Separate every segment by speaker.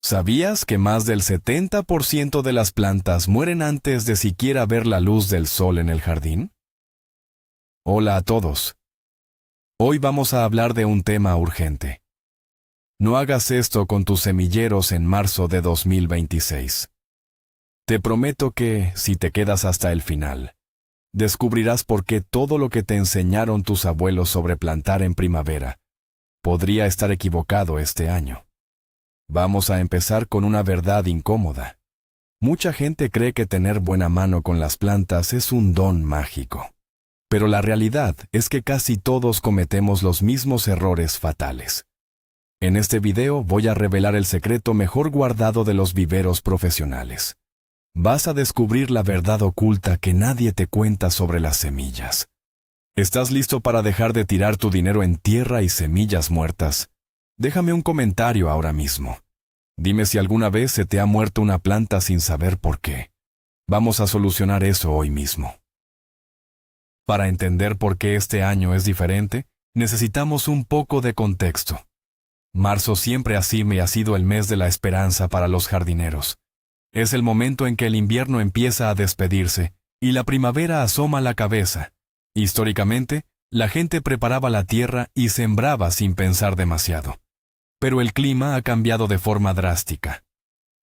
Speaker 1: ¿Sabías que más del 70% de las plantas mueren antes de siquiera ver la luz del sol en el jardín? Hola a todos. Hoy vamos a hablar de un tema urgente. No hagas esto con tus semilleros en marzo de 2026. Te prometo que, si te quedas hasta el final, descubrirás por qué todo lo que te enseñaron tus abuelos sobre plantar en primavera podría estar equivocado este año. Vamos a empezar con una verdad incómoda. Mucha gente cree que tener buena mano con las plantas es un don mágico. Pero la realidad es que casi todos cometemos los mismos errores fatales. En este video voy a revelar el secreto mejor guardado de los viveros profesionales. Vas a descubrir la verdad oculta que nadie te cuenta sobre las semillas. ¿Estás listo para dejar de tirar tu dinero en tierra y semillas muertas? Déjame un comentario ahora mismo. Dime si alguna vez se te ha muerto una planta sin saber por qué. Vamos a solucionar eso hoy mismo. Para entender por qué este año es diferente, necesitamos un poco de contexto. Marzo siempre ha sido el mes de la esperanza para los jardineros. Es el momento en que el invierno empieza a despedirse y la primavera asoma la cabeza. Históricamente, la gente preparaba la tierra y sembraba sin pensar demasiado. Pero el clima ha cambiado de forma drástica.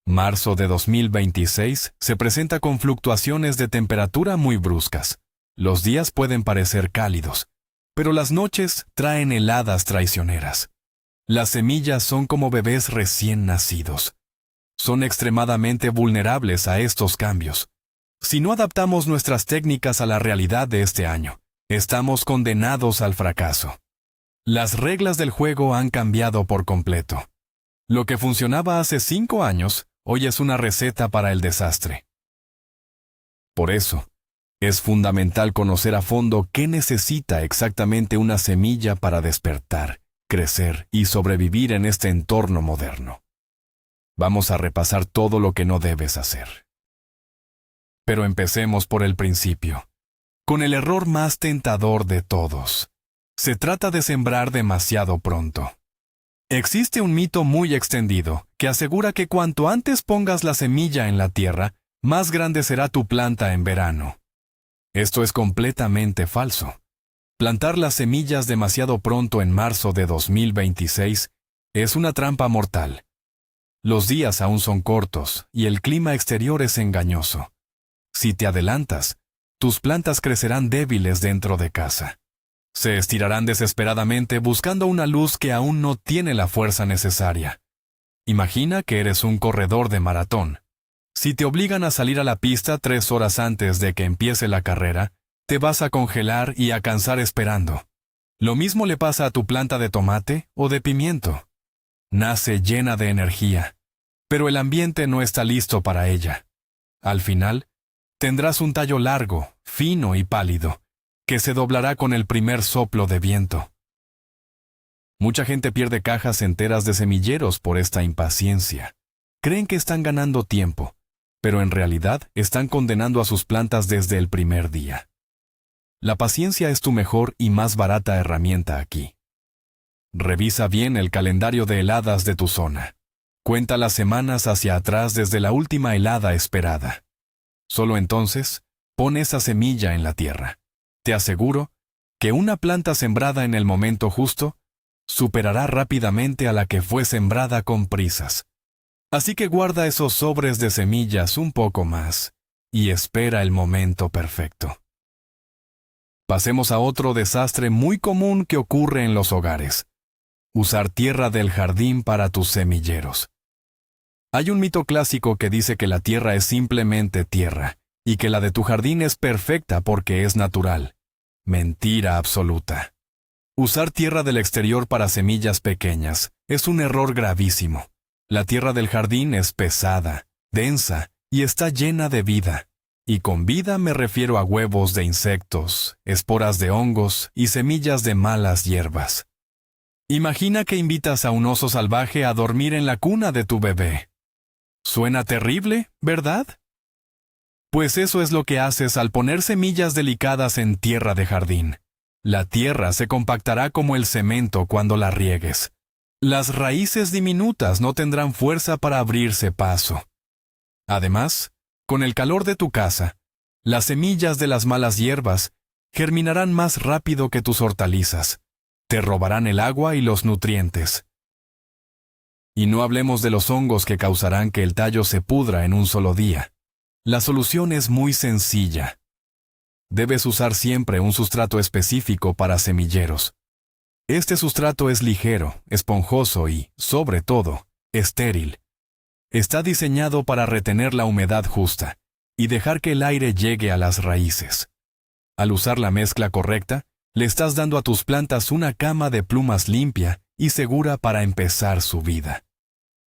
Speaker 1: Marzo de 2026 se presenta con fluctuaciones de temperatura muy bruscas. Los días pueden parecer cálidos, pero las noches traen heladas traicioneras. Las semillas son como bebés recién nacidos. Son extremadamente vulnerables a estos cambios. Si no adaptamos nuestras técnicas a la realidad de este año, estamos condenados al fracaso. Las reglas del juego han cambiado por completo. Lo que funcionaba hace 5 años, hoy es una receta para el desastre. Por eso, es fundamental conocer a fondo qué necesita exactamente una semilla para despertar, crecer y sobrevivir en este entorno moderno. Vamos a repasar todo lo que no debes hacer. Pero empecemos por el principio, con el error más tentador de todos. Se trata de sembrar demasiado pronto. Existe un mito muy extendido que asegura que cuanto antes pongas la semilla en la tierra, más grande será tu planta en verano. Esto es completamente falso. Plantar las semillas demasiado pronto en marzo de 2026 es una trampa mortal. Los días aún son cortos y el clima exterior es engañoso. Si te adelantas, tus plantas crecerán débiles dentro de casa. Se estirarán desesperadamente buscando una luz que aún no tiene la fuerza necesaria. Imagina que eres un corredor de maratón. Si te obligan a salir a la pista 3 horas antes de que empiece la carrera, te vas a congelar y a cansar esperando. Lo mismo le pasa a tu planta de tomate o de pimiento. Nace llena de energía, pero el ambiente no está listo para ella. Al final, tendrás un tallo largo, fino y pálido, que se doblará con el primer soplo de viento. Mucha gente pierde cajas enteras de semilleros por esta impaciencia. Creen que están ganando tiempo, pero en realidad están condenando a sus plantas desde el primer día. La paciencia es tu mejor y más barata herramienta aquí. Revisa bien el calendario de heladas de tu zona. Cuenta las semanas hacia atrás desde la última helada esperada. Solo entonces, pon esa semilla en la tierra. Te aseguro que una planta sembrada en el momento justo superará rápidamente a la que fue sembrada con prisas. Así que guarda esos sobres de semillas un poco más y espera el momento perfecto. Pasemos a otro desastre muy común que ocurre en los hogares: usar tierra del jardín para tus semilleros. Hay un mito clásico que dice que la tierra es simplemente tierra y que la de tu jardín es perfecta porque es natural. Mentira absoluta. Usar tierra del exterior para semillas pequeñas es un error gravísimo. La tierra del jardín es pesada, densa y está llena de vida. Y con vida me refiero a huevos de insectos, esporas de hongos y semillas de malas hierbas. Imagina que invitas a un oso salvaje a dormir en la cuna de tu bebé. Suena terrible, ¿verdad? Pues eso es lo que haces al poner semillas delicadas en tierra de jardín. La tierra se compactará como el cemento cuando la riegues. Las raíces diminutas no tendrán fuerza para abrirse paso. Además, con el calor de tu casa, las semillas de las malas hierbas germinarán más rápido que tus hortalizas. Te robarán el agua y los nutrientes. Y no hablemos de los hongos que causarán que el tallo se pudra en un solo día. La solución es muy sencilla. Debes usar siempre un sustrato específico para semilleros. Este sustrato es ligero, esponjoso y, sobre todo, estéril. Está diseñado para retener la humedad justa y dejar que el aire llegue a las raíces. Al usar la mezcla correcta, le estás dando a tus plantas una cama de plumas limpia y segura para empezar su vida.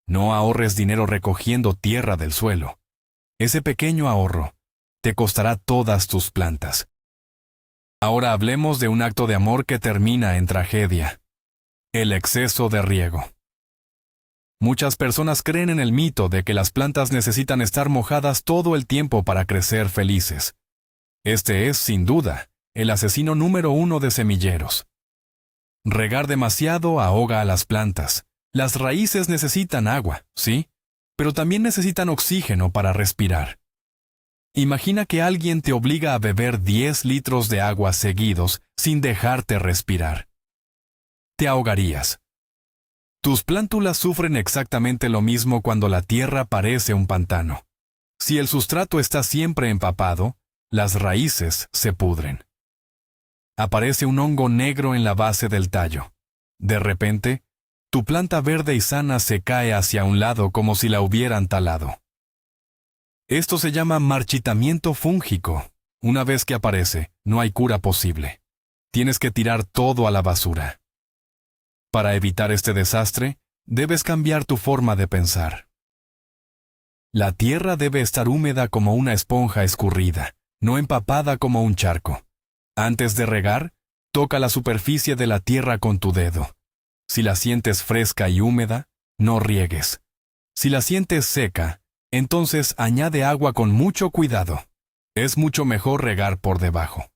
Speaker 1: No ahorres dinero recogiendo tierra del suelo. Ese pequeño ahorro te costará todas tus plantas. Ahora hablemos de un acto de amor que termina en tragedia: el exceso de riego. Muchas personas creen en el mito de que las plantas necesitan estar mojadas todo el tiempo para crecer felices. Este es, sin duda, el asesino número 1 de semilleros. Regar demasiado ahoga a las plantas. Las raíces necesitan agua, ¿sí? Pero también necesitan oxígeno para respirar. Imagina que alguien te obliga a beber 10 litros de agua seguidos sin dejarte respirar. Te ahogarías. Tus plántulas sufren exactamente lo mismo cuando la tierra parece un pantano. Si el sustrato está siempre empapado, las raíces se pudren. Aparece un hongo negro en la base del tallo. De repente, tu planta verde y sana se cae hacia un lado como si la hubieran talado. Esto se llama marchitamiento fúngico. Una vez que aparece, no hay cura posible. Tienes que tirar todo a la basura. Para evitar este desastre, debes cambiar tu forma de pensar. La tierra debe estar húmeda como una esponja escurrida, no empapada como un charco. Antes de regar, toca la superficie de la tierra con tu dedo. Si la sientes fresca y húmeda, no riegues. Si la sientes seca, entonces añade agua con mucho cuidado. Es mucho mejor regar por debajo.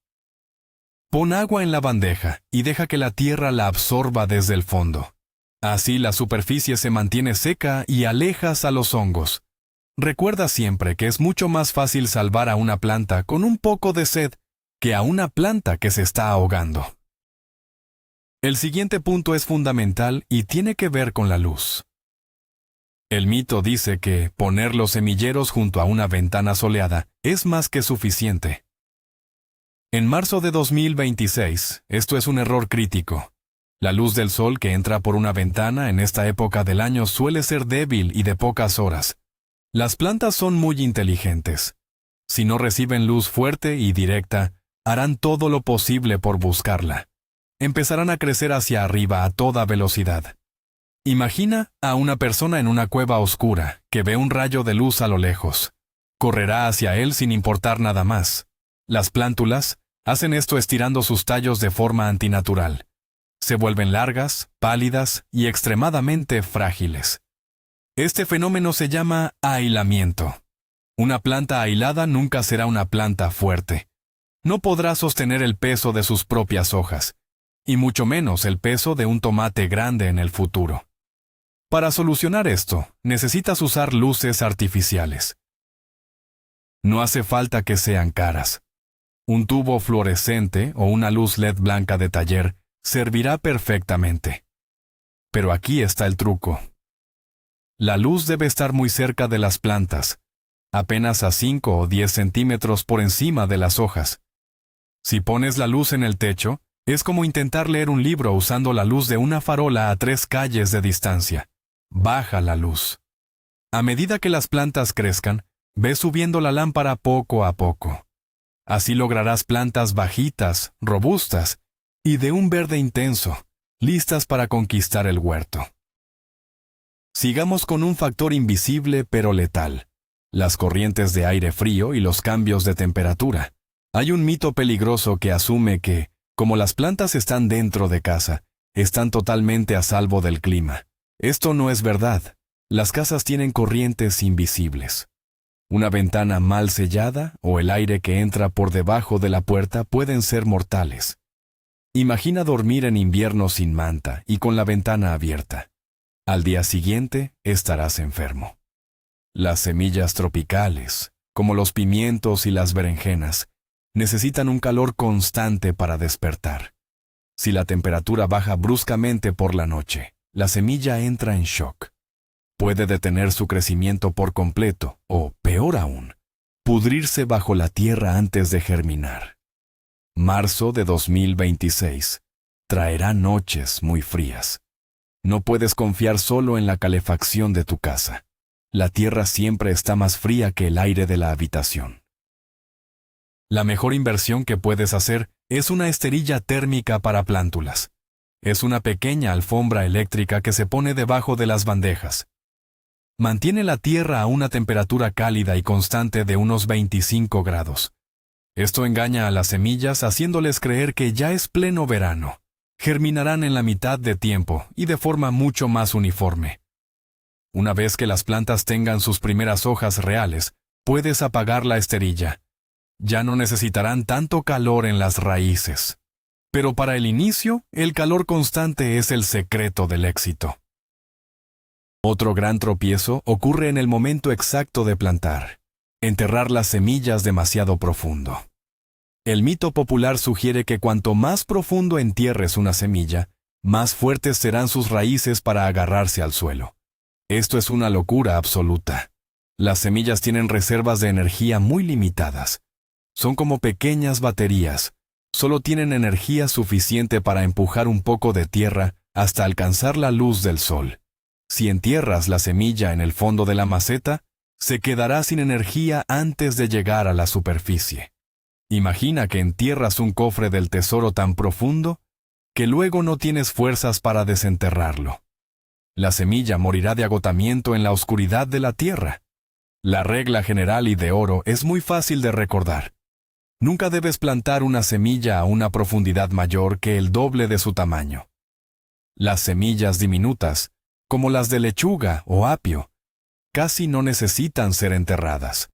Speaker 1: Pon agua en la bandeja y deja que la tierra la absorba desde el fondo. Así la superficie se mantiene seca y alejas a los hongos. Recuerda siempre que es mucho más fácil salvar a una planta con un poco de sed que a una planta que se está ahogando. El siguiente punto es fundamental y tiene que ver con la luz. El mito dice que poner los semilleros junto a una ventana soleada es más que suficiente. En marzo de 2026, esto es un error crítico. La luz del sol que entra por una ventana en esta época del año suele ser débil y de pocas horas. Las plantas son muy inteligentes. Si no reciben luz fuerte y directa, harán todo lo posible por buscarla. Empezarán a crecer hacia arriba a toda velocidad. Imagina a una persona en una cueva oscura que ve un rayo de luz a lo lejos. Correrá hacia él sin importar nada más. Las plántulas hacen esto estirando sus tallos de forma antinatural. Se vuelven largas, pálidas y extremadamente frágiles. Este fenómeno se llama ahilamiento. Una planta ahilada nunca será una planta fuerte. No podrá sostener el peso de sus propias hojas, y mucho menos el peso de un tomate grande en el futuro. Para solucionar esto, necesitas usar luces artificiales. No hace falta que sean caras. Un tubo fluorescente o una luz LED blanca de taller servirá perfectamente. Pero aquí está el truco. La luz debe estar muy cerca de las plantas, apenas a 5 o 10 centímetros por encima de las hojas. Si pones la luz en el techo, es como intentar leer un libro usando la luz de una farola a 3 calles de distancia. Baja la luz. A medida que las plantas crezcan, ve subiendo la lámpara poco a poco. Así lograrás plantas bajitas, robustas y de un verde intenso, listas para conquistar el huerto. Sigamos con un factor invisible pero letal: las corrientes de aire frío y los cambios de temperatura. Hay un mito peligroso que asume que, como las plantas están dentro de casa, están totalmente a salvo del clima. Esto no es verdad. Las casas tienen corrientes invisibles. Una ventana mal sellada o el aire que entra por debajo de la puerta pueden ser mortales. Imagina dormir en invierno sin manta y con la ventana abierta. Al día siguiente estarás enfermo. Las semillas tropicales, como los pimientos y las berenjenas, necesitan un calor constante para despertar. Si la temperatura baja bruscamente por la noche, la semilla entra en shock. Puede detener su crecimiento por completo o, peor aún, pudrirse bajo la tierra antes de germinar. Marzo de 2026 traerá noches muy frías. No puedes confiar solo en la calefacción de tu casa. La tierra siempre está más fría que el aire de la habitación. La mejor inversión que puedes hacer es una esterilla térmica para plántulas. Es una pequeña alfombra eléctrica que se pone debajo de las bandejas. Mantiene la tierra a una temperatura cálida y constante de unos 25 grados. Esto engaña a las semillas haciéndoles creer que ya es pleno verano. Germinarán en la mitad de tiempo y de forma mucho más uniforme. Una vez que las plantas tengan sus primeras hojas reales, puedes apagar la esterilla. Ya no necesitarán tanto calor en las raíces. Pero para el inicio, el calor constante es el secreto del éxito. Otro gran tropiezo ocurre en el momento exacto de plantar: enterrar las semillas demasiado profundo. El mito popular sugiere que cuanto más profundo entierres una semilla, más fuertes serán sus raíces para agarrarse al suelo. Esto es una locura absoluta. Las semillas tienen reservas de energía muy limitadas. Son como pequeñas baterías. Solo tienen energía suficiente para empujar un poco de tierra hasta alcanzar la luz del sol. Si entierras la semilla en el fondo de la maceta, se quedará sin energía antes de llegar a la superficie. Imagina que entierras un cofre del tesoro tan profundo que luego no tienes fuerzas para desenterrarlo. La semilla morirá de agotamiento en la oscuridad de la tierra. La regla general y de oro es muy fácil de recordar. Nunca debes plantar una semilla a una profundidad mayor que el doble de su tamaño. Las semillas diminutas, como las de lechuga o apio, casi no necesitan ser enterradas.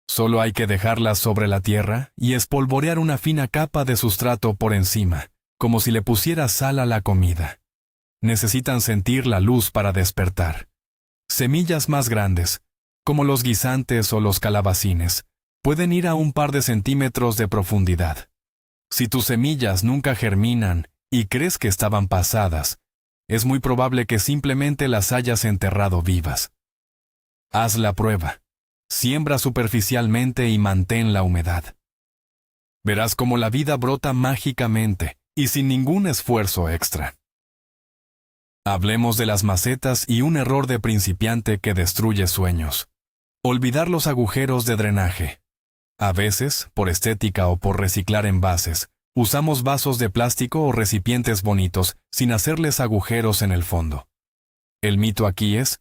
Speaker 1: Solo hay que dejarlas sobre la tierra y espolvorear una fina capa de sustrato por encima, como si le pusieras sal a la comida. Necesitan sentir la luz para despertar. Semillas más grandes, como los guisantes o los calabacines, pueden ir a un par de centímetros de profundidad. Si tus semillas nunca germinan y crees que estaban pasadas, es muy probable que simplemente las hayas enterrado vivas. Haz la prueba. Siembra superficialmente y mantén la humedad. Verás cómo la vida brota mágicamente y sin ningún esfuerzo extra. Hablemos de las macetas y un error de principiante que destruye sueños. Olvidar los agujeros de drenaje. A veces, por estética o por reciclar envases, usamos vasos de plástico o recipientes bonitos sin hacerles agujeros en el fondo. El mito aquí es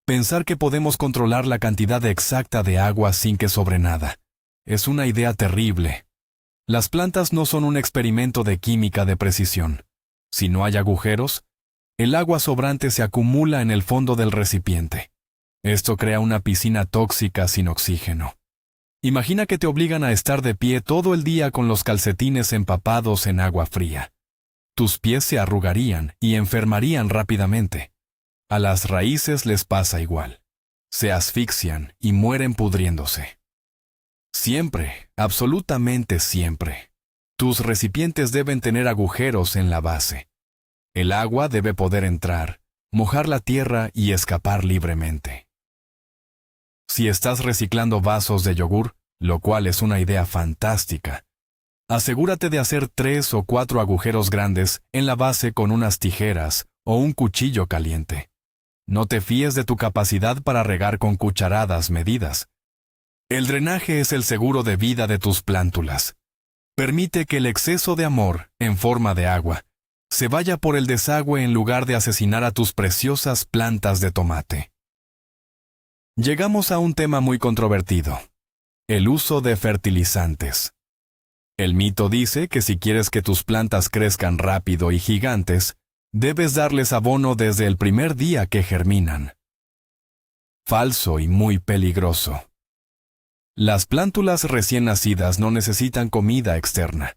Speaker 1: pensar que podemos controlar la cantidad exacta de agua sin que sobre nada. Es una idea terrible. Las plantas no son un experimento de química de precisión. Si no hay agujeros, el agua sobrante se acumula en el fondo del recipiente. Esto crea una piscina tóxica sin oxígeno. Imagina que te obligan a estar de pie todo el día con los calcetines empapados en agua fría. Tus pies se arrugarían y enfermarían rápidamente. A las raíces les pasa igual. Se asfixian y mueren pudriéndose. Siempre, absolutamente siempre, tus recipientes deben tener agujeros en la base. El agua debe poder entrar, mojar la tierra y escapar libremente. Si estás reciclando vasos de yogur, lo cual es una idea fantástica, asegúrate de hacer 3 o 4 agujeros grandes en la base con unas tijeras o un cuchillo caliente. No te fíes de tu capacidad para regar con cucharadas medidas. El drenaje es el seguro de vida de tus plántulas. Permite que el exceso de amor, en forma de agua, se vaya por el desagüe en lugar de asesinar a tus preciosas plantas de tomate. Llegamos a un tema muy controvertido: el uso de fertilizantes. El mito dice que si quieres que tus plantas crezcan rápido y gigantes, debes darles abono desde el primer día que germinan. Falso y muy peligroso. Las plántulas recién nacidas no necesitan comida externa.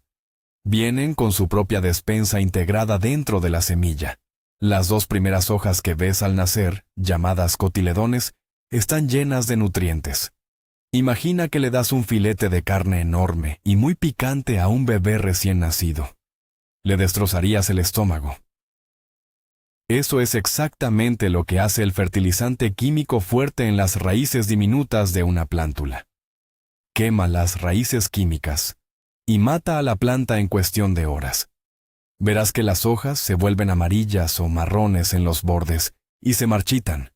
Speaker 1: Vienen con su propia despensa integrada dentro de la semilla. Las 2 primeras hojas que ves al nacer, llamadas cotiledones, están llenas de nutrientes. Imagina que le das un filete de carne enorme y muy picante a un bebé recién nacido. Le destrozarías el estómago. Eso es exactamente lo que hace el fertilizante químico fuerte en las raíces diminutas de una plántula. Quema las raíces químicas y mata a la planta en cuestión de horas. Verás que las hojas se vuelven amarillas o marrones en los bordes y se marchitan.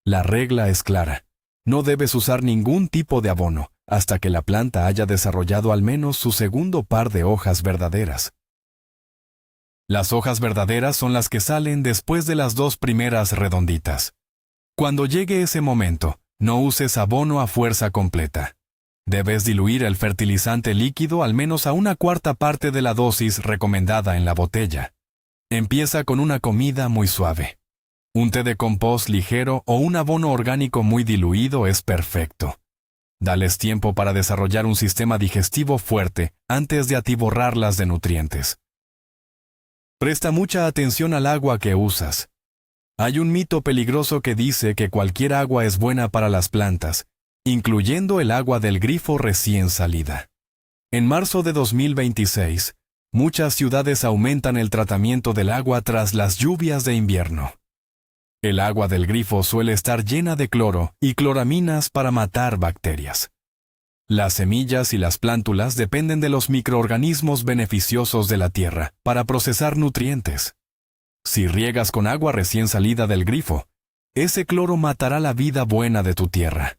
Speaker 1: La regla es clara. No debes usar ningún tipo de abono hasta que la planta haya desarrollado al menos su segundo par de hojas verdaderas. Las hojas verdaderas son las que salen después de las 2 primeras redonditas. Cuando llegue ese momento, no uses abono a fuerza completa. Debes diluir el fertilizante líquido al menos a 1/4 parte de la dosis recomendada en la botella. Empieza con una comida muy suave. Un té de compost ligero o un abono orgánico muy diluido es perfecto. Dales tiempo para desarrollar un sistema digestivo fuerte antes de atiborrarlas de nutrientes. Presta mucha atención al agua que usas. Hay un mito peligroso que dice que cualquier agua es buena para las plantas, incluyendo el agua del grifo recién salida. En marzo de 2026, muchas ciudades aumentan el tratamiento del agua tras las lluvias de invierno. El agua del grifo suele estar llena de cloro y cloraminas para matar bacterias. Las semillas y las plántulas dependen de los microorganismos beneficiosos de la tierra para procesar nutrientes. Si riegas con agua recién salida del grifo, ese cloro matará la vida buena de tu tierra.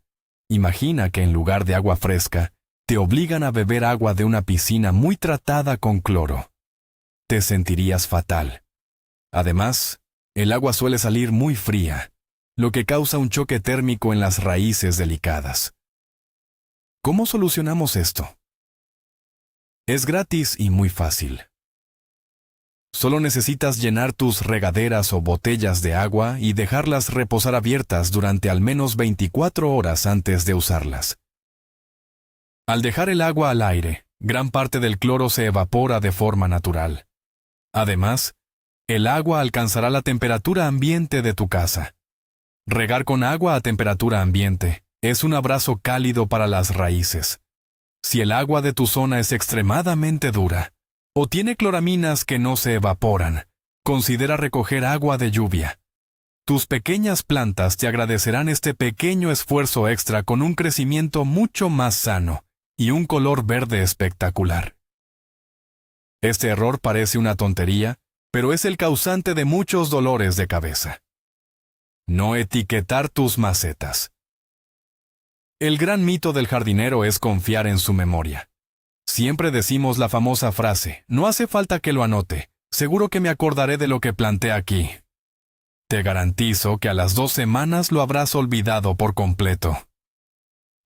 Speaker 1: Imagina que en lugar de agua fresca, te obligan a beber agua de una piscina muy tratada con cloro. Te sentirías fatal. Además, el agua suele salir muy fría, lo que causa un choque térmico en las raíces delicadas. ¿Cómo solucionamos esto? Es gratis y muy fácil. Solo necesitas llenar tus regaderas o botellas de agua y dejarlas reposar abiertas durante al menos 24 horas antes de usarlas. Al dejar el agua al aire, gran parte del cloro se evapora de forma natural. Además, el agua alcanzará la temperatura ambiente de tu casa. Regar con agua a temperatura ambiente es un abrazo cálido para las raíces. Si el agua de tu zona es extremadamente dura o tiene cloraminas que no se evaporan, considera recoger agua de lluvia. Tus pequeñas plantas te agradecerán este pequeño esfuerzo extra con un crecimiento mucho más sano y un color verde espectacular. Este error parece una tontería, pero es el causante de muchos dolores de cabeza. No etiquetar tus macetas. El gran mito del jardinero es confiar en su memoria. Siempre decimos la famosa frase, no hace falta que lo anote, seguro que me acordaré de lo que planté aquí. Te garantizo que a las 2 semanas lo habrás olvidado por completo.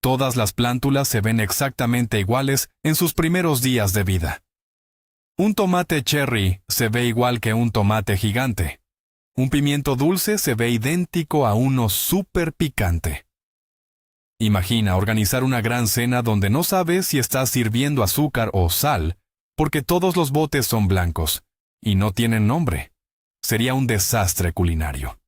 Speaker 1: Todas las plántulas se ven exactamente iguales en sus primeros días de vida. Un tomate cherry se ve igual que un tomate gigante. Un pimiento dulce se ve idéntico a uno súper picante. Imagina organizar una gran cena donde no sabes si estás sirviendo azúcar o sal, porque todos los botes son blancos y no tienen nombre. Sería un desastre culinario.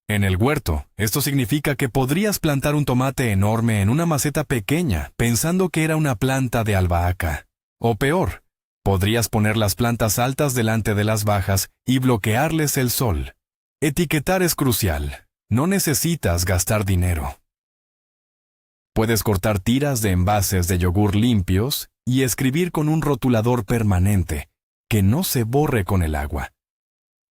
Speaker 1: En el huerto, esto significa que podrías plantar un tomate enorme en una maceta pequeña, pensando que era una planta de albahaca. O peor, podrías poner las plantas altas delante de las bajas y bloquearles el sol. Etiquetar es crucial. No necesitas gastar dinero. Puedes cortar tiras de envases de yogur limpios y escribir con un rotulador permanente, que no se borre con el agua.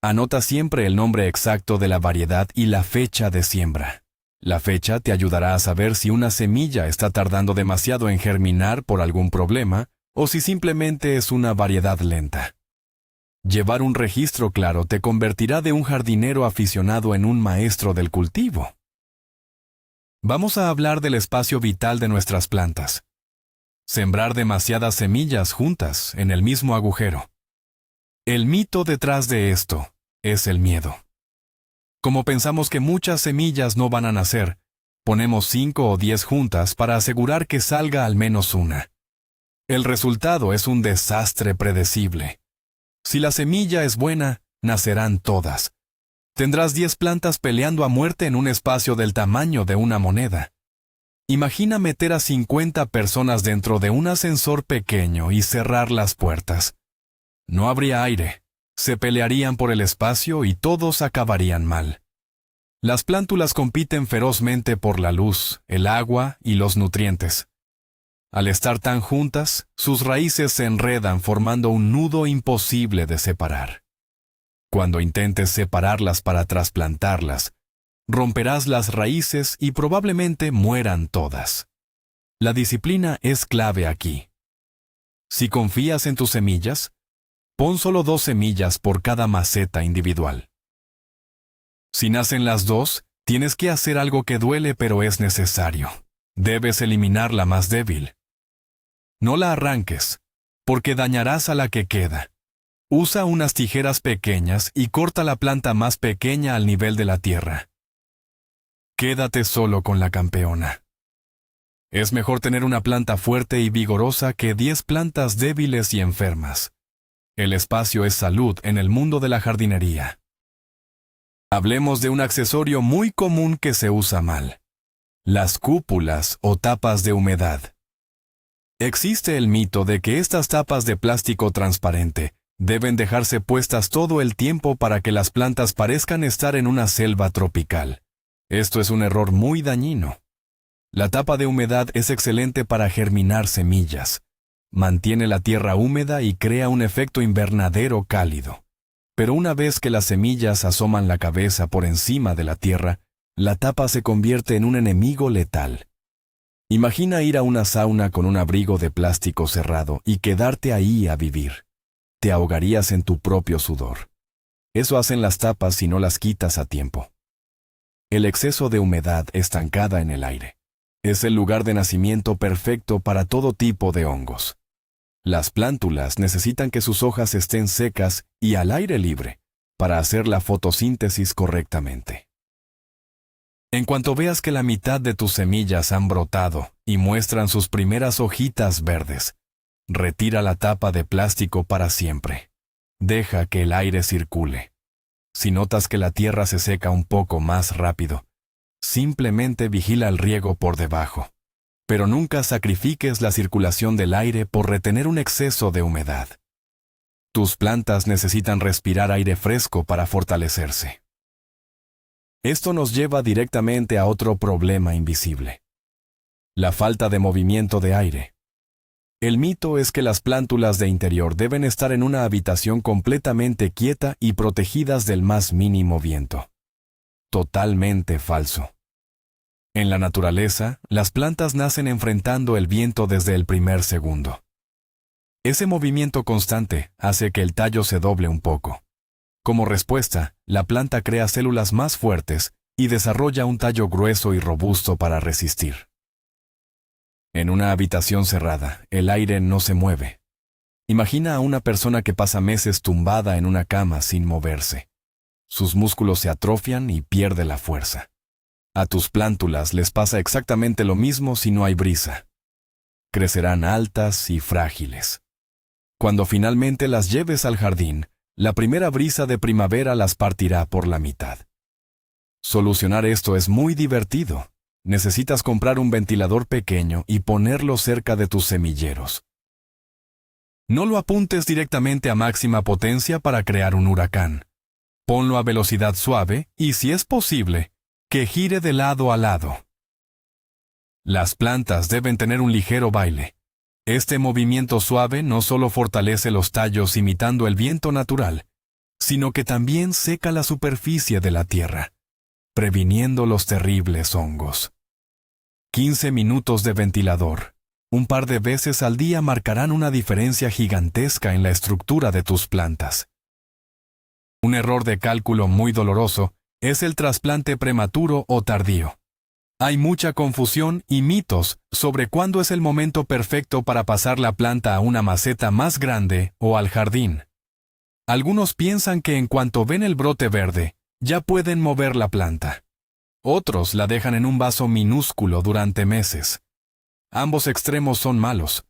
Speaker 1: Anota siempre el nombre exacto de la variedad y la fecha de siembra. La fecha te ayudará a saber si una semilla está tardando demasiado en germinar por algún problema o si simplemente es una variedad lenta. Llevar un registro claro te convertirá de un jardinero aficionado en un maestro del cultivo. Vamos a hablar del espacio vital de nuestras plantas. Sembrar demasiadas semillas juntas en el mismo agujero. El mito detrás de esto es el miedo. Como pensamos que muchas semillas no van a nacer, ponemos 5 o 10 juntas para asegurar que salga al menos una. El resultado es un desastre predecible. Si la semilla es buena, nacerán todas. Tendrás 10 plantas peleando a muerte en un espacio del tamaño de una moneda. Imagina meter a 50 personas dentro de un ascensor pequeño y cerrar las puertas. No habría aire, se pelearían por el espacio y todos acabarían mal. Las plántulas compiten ferozmente por la luz, el agua y los nutrientes. Al estar tan juntas, sus raíces se enredan formando un nudo imposible de separar. Cuando intentes separarlas para trasplantarlas, romperás las raíces y probablemente mueran todas. La disciplina es clave aquí. Si confías en tus semillas, pon solo 2 semillas por cada maceta individual. Si nacen las 2, tienes que hacer algo que duele pero es necesario. Debes eliminar la más débil. No la arranques, porque dañarás a la que queda. Usa unas tijeras pequeñas y corta la planta más pequeña al nivel de la tierra. Quédate solo con la campeona. Es mejor tener una planta fuerte y vigorosa que 10 plantas débiles y enfermas. El espacio es salud en el mundo de la jardinería. Hablemos de un accesorio muy común que se usa mal: las cúpulas o tapas de humedad. Existe el mito de que estas tapas de plástico transparente deben dejarse puestas todo el tiempo para que las plantas parezcan estar en una selva tropical. Esto es un error muy dañino. La tapa de humedad es excelente para germinar semillas. Mantiene la tierra húmeda y crea un efecto invernadero cálido. Pero una vez que las semillas asoman la cabeza por encima de la tierra, la tapa se convierte en un enemigo letal. Imagina ir a una sauna con un abrigo de plástico cerrado y quedarte ahí a vivir. Te ahogarías en tu propio sudor. Eso hacen las tapas si no las quitas a tiempo. El exceso de humedad estancada en el aire es el lugar de nacimiento perfecto para todo tipo de hongos. Las plántulas necesitan que sus hojas estén secas y al aire libre para hacer la fotosíntesis correctamente. En cuanto veas que la mitad de tus semillas han brotado y muestran sus primeras hojitas verdes, retira la tapa de plástico para siempre. Deja que el aire circule. Si notas que la tierra se seca un poco más rápido, simplemente vigila el riego por debajo. Pero nunca sacrifiques la circulación del aire por retener un exceso de humedad. Tus plantas necesitan respirar aire fresco para fortalecerse. Esto nos lleva directamente a otro problema invisible: la falta de movimiento de aire. El mito es que las plántulas de interior deben estar en una habitación completamente quieta y protegidas del más mínimo viento. Totalmente falso. En la naturaleza, las plantas nacen enfrentando el viento desde el primer segundo. Ese movimiento constante hace que el tallo se doble un poco. Como respuesta, la planta crea células más fuertes y desarrolla un tallo grueso y robusto para resistir. En una habitación cerrada, el aire no se mueve. Imagina a una persona que pasa meses tumbada en una cama sin moverse. Sus músculos se atrofian y pierde la fuerza. A tus plántulas les pasa exactamente lo mismo si no hay brisa. Crecerán altas y frágiles. Cuando finalmente las lleves al jardín, la primera brisa de primavera las partirá por la mitad. Solucionar esto es muy divertido. Necesitas comprar un ventilador pequeño y ponerlo cerca de tus semilleros. No lo apuntes directamente a máxima potencia para crear un huracán. Ponlo a velocidad suave y, si es posible, que gire de lado a lado. Las plantas deben tener un ligero baile. Este movimiento suave no solo fortalece los tallos imitando el viento natural, sino que también seca la superficie de la tierra, previniendo los terribles hongos. 15 minutos de ventilador, un par de veces al día, marcarán una diferencia gigantesca en la estructura de tus plantas. Un error de cálculo muy doloroso es el trasplante prematuro o tardío. Hay mucha confusión y mitos sobre cuándo es el momento perfecto para pasar la planta a una maceta más grande o al jardín. Algunos piensan que en cuanto ven el brote verde, ya pueden mover la planta. Otros la dejan en un vaso minúsculo durante meses. Ambos extremos son malos.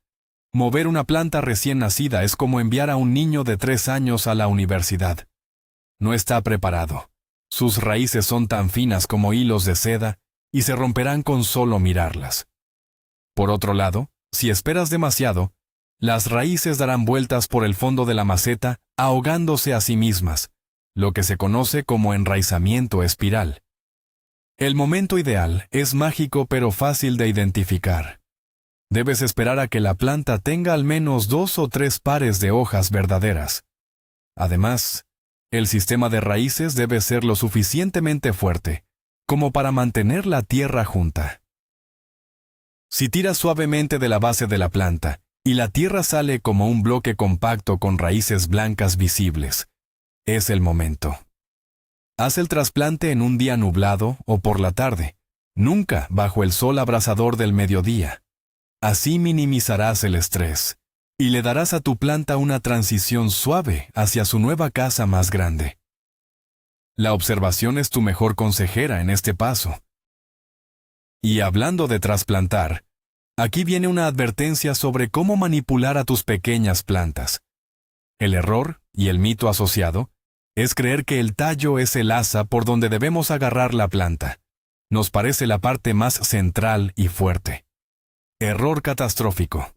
Speaker 1: Mover una planta recién nacida es como enviar a un niño de 3 años a la universidad. no está preparado. Sus raíces son tan finas como hilos de seda y se romperán con solo mirarlas. Por otro lado, si esperas demasiado, las raíces darán vueltas por el fondo de la maceta, ahogándose a sí mismas, lo que se conoce como enraizamiento espiral. El momento ideal es mágico pero fácil de identificar. Debes esperar a que la planta tenga al menos 2 o 3 pares de hojas verdaderas. Además, el sistema de raíces debe ser lo suficientemente fuerte como para mantener la tierra junta. Si tiras suavemente de la base de la planta y la tierra sale como un bloque compacto con raíces blancas visibles, es el momento. Haz el trasplante en un día nublado o por la tarde, nunca bajo el sol abrasador del mediodía. Así minimizarás el estrés y le darás a tu planta una transición suave hacia su nueva casa más grande. La observación es tu mejor consejera en este paso. Y hablando de trasplantar, aquí viene una advertencia sobre cómo manipular a tus pequeñas plantas. El error, y el mito asociado, es creer que el tallo es el asa por donde debemos agarrar la planta. Nos parece la parte más central y fuerte. Error catastrófico.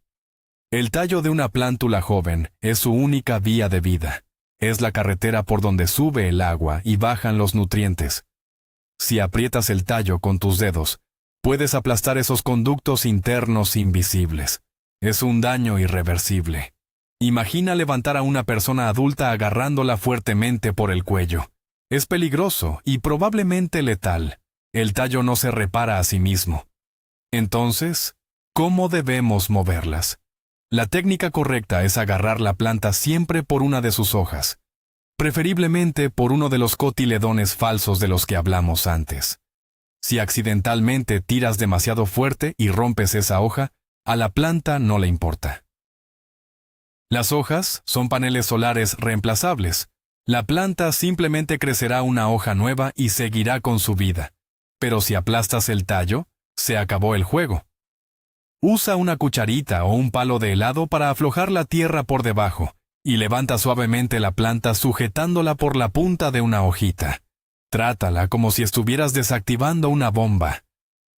Speaker 1: El tallo de una plántula joven es su única vía de vida. Es la carretera por donde sube el agua y bajan los nutrientes. Si aprietas el tallo con tus dedos, puedes aplastar esos conductos internos invisibles. Es un daño irreversible. Imagina levantar a una persona adulta agarrándola fuertemente por el cuello. Es peligroso y probablemente letal. El tallo no se repara a sí mismo. Entonces, ¿cómo debemos moverlas? La técnica correcta es agarrar la planta siempre por una de sus hojas, preferiblemente por uno de los cotiledones falsos de los que hablamos antes. Si accidentalmente tiras demasiado fuerte y rompes esa hoja, a la planta no le importa. Las hojas son paneles solares reemplazables. La planta simplemente crecerá una hoja nueva y seguirá con su vida. Pero si aplastas el tallo, se acabó el juego. Usa una cucharita o un palo de helado para aflojar la tierra por debajo y levanta suavemente la planta sujetándola por la punta de una hojita. Trátala como si estuvieras desactivando una bomba,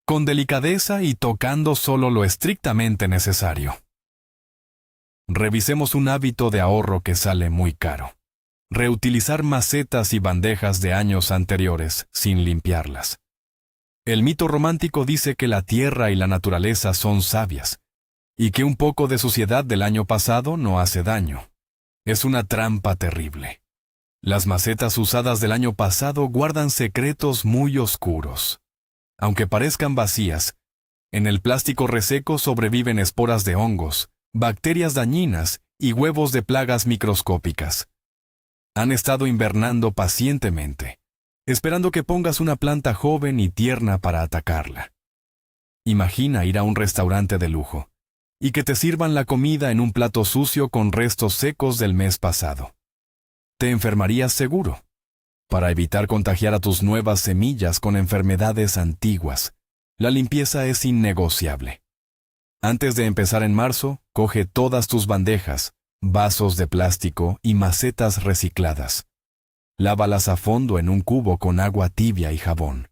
Speaker 1: con delicadeza y tocando solo lo estrictamente necesario. Revisemos un hábito de ahorro que sale muy caro. Reutilizar macetas y bandejas de años anteriores sin limpiarlas. El mito romántico dice que la tierra y la naturaleza son sabias, y que un poco de suciedad del año pasado no hace daño. Es una trampa terrible. Las macetas usadas del año pasado guardan secretos muy oscuros. Aunque parezcan vacías, en el plástico reseco sobreviven esporas de hongos, bacterias dañinas y huevos de plagas microscópicas. Han estado invernando pacientemente, esperando que pongas una planta joven y tierna para atacarla. Imagina ir a un restaurante de lujo y que te sirvan la comida en un plato sucio con restos secos del mes pasado. Te enfermarías seguro. Para evitar contagiar a tus nuevas semillas con enfermedades antiguas, la limpieza es innegociable. Antes de empezar en marzo, coge todas tus bandejas, vasos de plástico y macetas recicladas. Lávalas a fondo en un cubo con agua tibia y jabón.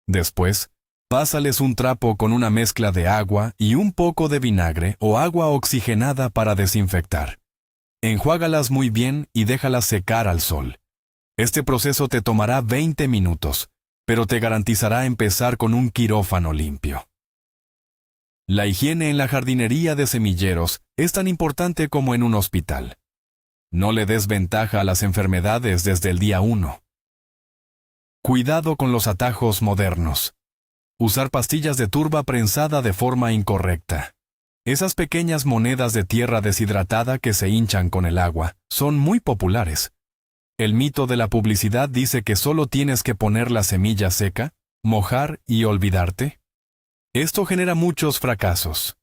Speaker 1: Después, pásales un trapo con una mezcla de agua y un poco de vinagre o agua oxigenada para desinfectar. Enjuágalas muy bien y déjalas secar al sol. Este proceso te tomará 20 minutos, pero te garantizará empezar con un quirófano limpio. La higiene en la jardinería de semilleros es tan importante como en un hospital. No le des ventaja a las enfermedades desde el día 1. Cuidado con los atajos modernos. Usar pastillas de turba prensada de forma incorrecta. Esas pequeñas monedas de tierra deshidratada que se hinchan con el agua son muy populares. El mito de la publicidad dice que solo tienes que poner la semilla seca, mojar y olvidarte. Esto genera muchos fracasos.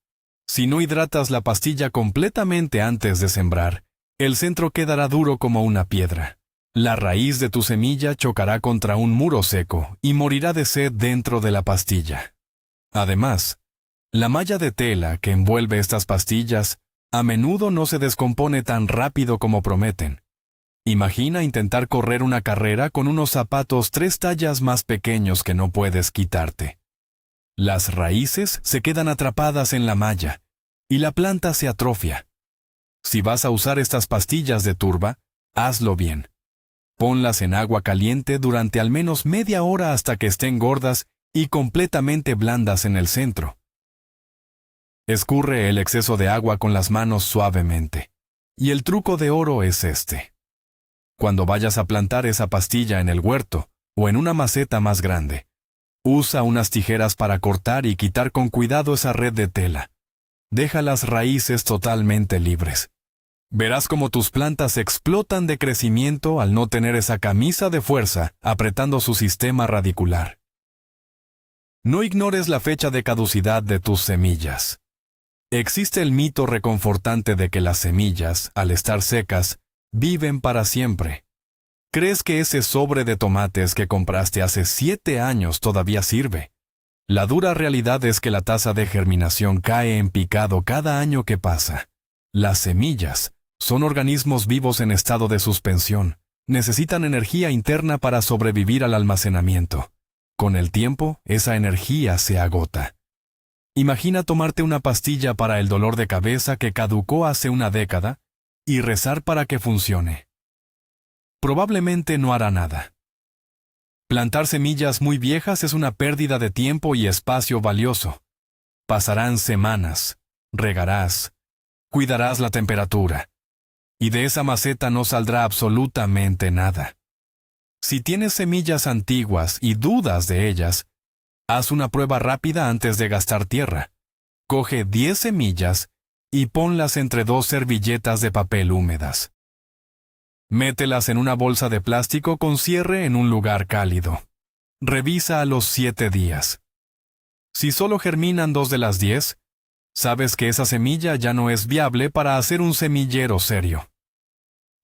Speaker 1: Si no hidratas la pastilla completamente antes de sembrar, el centro quedará duro como una piedra. La raíz de tu semilla chocará contra un muro seco y morirá de sed dentro de la pastilla. Además, la malla de tela que envuelve estas pastillas a menudo no se descompone tan rápido como prometen. Imagina intentar correr una carrera con unos zapatos 3 tallas más pequeños que no puedes quitarte. Las raíces se quedan atrapadas en la malla y la planta se atrofia. Si vas a usar estas pastillas de turba, hazlo bien. Ponlas en agua caliente durante al menos media hora hasta que estén gordas y completamente blandas en el centro. Escurre el exceso de agua con las manos suavemente. Y el truco de oro es este. Cuando vayas a plantar esa pastilla en el huerto o en una maceta más grande, usa unas tijeras para cortar y quitar con cuidado esa red de tela. Deja las raíces totalmente libres. Verás cómo tus plantas explotan de crecimiento al no tener esa camisa de fuerza apretando su sistema radicular. No ignores la fecha de caducidad de tus semillas. Existe el mito reconfortante de que las semillas, al estar secas, viven para siempre. ¿Crees que ese sobre de tomates que compraste hace 7 años todavía sirve? La dura realidad es que la tasa de germinación cae en picado cada año que pasa. Las semillas son organismos vivos en estado de suspensión. Necesitan energía interna para sobrevivir al almacenamiento. Con el tiempo, esa energía se agota. Imagina tomarte una pastilla para el dolor de cabeza que caducó hace una década y rezar para que funcione. Probablemente no hará nada. Plantar semillas muy viejas es una pérdida de tiempo y espacio valioso. Pasarán semanas, regarás, cuidarás la temperatura, y de esa maceta no saldrá absolutamente nada. Si tienes semillas antiguas y dudas de ellas, haz una prueba rápida antes de gastar tierra. Coge 10 semillas y ponlas entre 2 servilletas de papel húmedas. Mételas en una bolsa de plástico con cierre en un lugar cálido. Revisa a los 7 días. Si solo germinan 2 de las 10, sabes que esa semilla ya no es viable para hacer un semillero serio.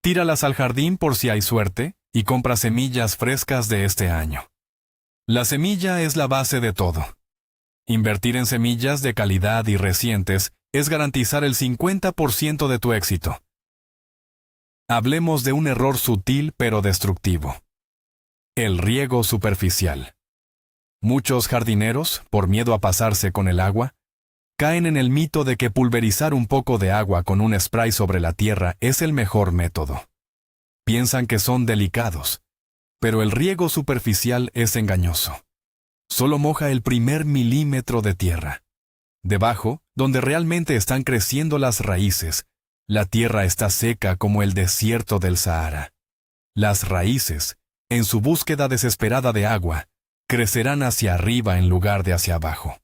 Speaker 1: Tíralas al jardín por si hay suerte y compra semillas frescas de este año. La semilla es la base de todo. Invertir en semillas de calidad y recientes es garantizar el 50% de tu éxito. Hablemos de un error sutil pero destructivo. El riego superficial. Muchos jardineros, por miedo a pasarse con el agua, caen en el mito de que pulverizar un poco de agua con un spray sobre la tierra es el mejor método. Piensan que son delicados, pero el riego superficial es engañoso. Solo moja el primer milímetro de tierra. Debajo, donde realmente están creciendo las raíces, la tierra está seca como el desierto del Sahara. Las raíces, en su búsqueda desesperada de agua, crecerán hacia arriba en lugar de hacia abajo.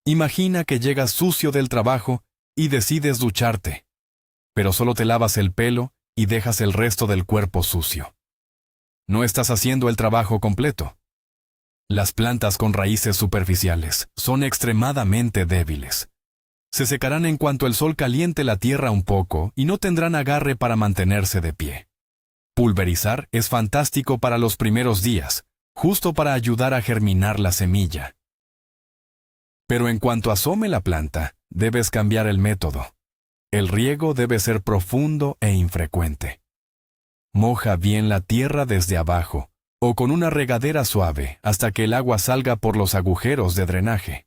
Speaker 1: Imagina que llegas sucio del trabajo y decides ducharte, pero solo te lavas el pelo y dejas el resto del cuerpo sucio. No estás haciendo el trabajo completo. Las plantas con raíces superficiales son extremadamente débiles. Se secarán en cuanto el sol caliente la tierra un poco y no tendrán agarre para mantenerse de pie. Pulverizar es fantástico para los primeros días, justo para ayudar a germinar la semilla. Pero en cuanto asome la planta, debes cambiar el método. El riego debe ser profundo e infrecuente. Moja bien la tierra desde abajo, o con una regadera suave hasta que el agua salga por los agujeros de drenaje.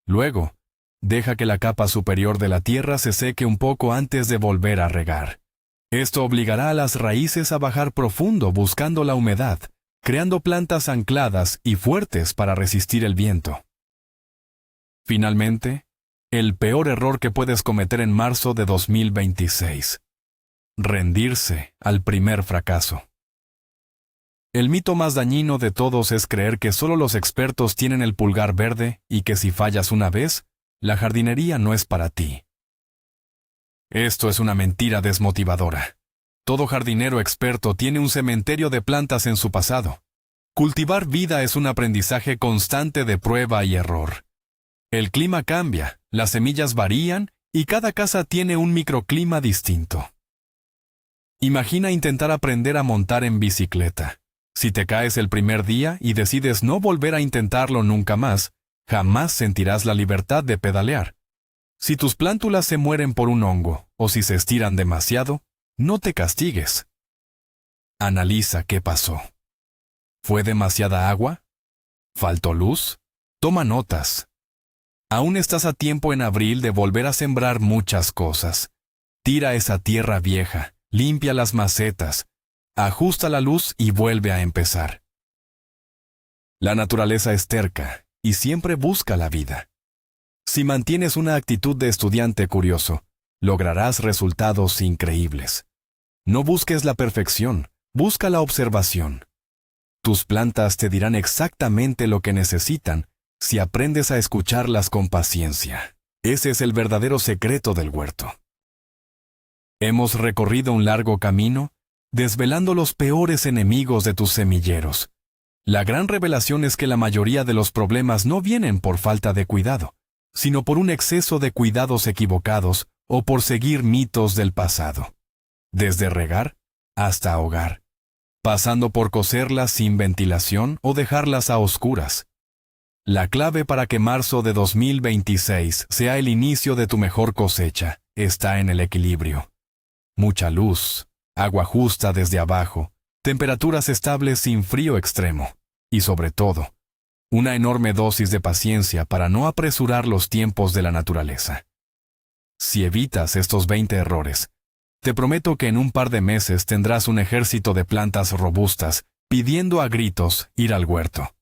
Speaker 1: Luego, deja que la capa superior de la tierra se seque un poco antes de volver a regar. Esto obligará a las raíces a bajar profundo buscando la humedad, creando plantas ancladas y fuertes para resistir el viento. Finalmente, el peor error que puedes cometer en marzo de 2026. Rendirse al primer fracaso. El mito más dañino de todos es creer que solo los expertos tienen el pulgar verde y que si fallas una vez, la jardinería no es para ti. Esto es una mentira desmotivadora. Todo jardinero experto tiene un cementerio de plantas en su pasado. Cultivar vida es un aprendizaje constante de prueba y error. El clima cambia, las semillas varían y cada casa tiene un microclima distinto. Imagina intentar aprender a montar en bicicleta. Si te caes el primer día y decides no volver a intentarlo nunca más, jamás sentirás la libertad de pedalear. Si tus plántulas se mueren por un hongo o si se estiran demasiado, no te castigues. Analiza qué pasó. ¿Fue demasiada agua? ¿Faltó luz? Toma notas. Aún estás a tiempo en abril de volver a sembrar muchas cosas. Tira esa tierra vieja, limpia las macetas, ajusta la luz y vuelve a empezar. La naturaleza es terca y siempre busca la vida. Si mantienes una actitud de estudiante curioso, lograrás resultados increíbles. No busques la perfección, busca la observación. Tus plantas te dirán exactamente lo que necesitan si aprendes a escucharlas con paciencia. Ese es el verdadero secreto del huerto. Hemos recorrido un largo camino, desvelando los peores enemigos de tus semilleros. La gran revelación es que la mayoría de los problemas no vienen por falta de cuidado, sino por un exceso de cuidados equivocados o por seguir mitos del pasado. Desde regar hasta ahogar, pasando por cocerlas sin ventilación o dejarlas a oscuras. La clave para que marzo de 2026 sea el inicio de tu mejor cosecha está en el equilibrio. Mucha luz, agua justa desde abajo, temperaturas estables sin frío extremo, y sobre todo, una enorme dosis de paciencia para no apresurar los tiempos de la naturaleza. Si evitas estos 20 errores, te prometo que en un par de meses tendrás un ejército de plantas robustas pidiendo a gritos ir al huerto.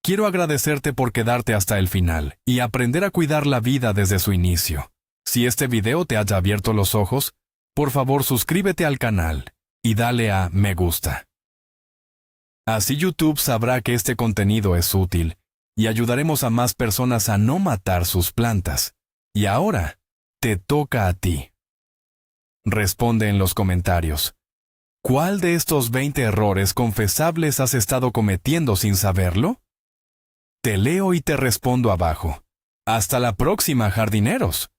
Speaker 1: Quiero agradecerte por quedarte hasta el final y aprender a cuidar la vida desde su inicio. Si este video te haya abierto los ojos, por favor suscríbete al canal y dale a me gusta. Así YouTube sabrá que este contenido es útil y ayudaremos a más personas a no matar sus plantas. Y ahora, te toca a ti. Responde en los comentarios. ¿Cuál de estos 20 errores confesables has estado cometiendo sin saberlo? Te leo y te respondo abajo. Hasta la próxima, jardineros.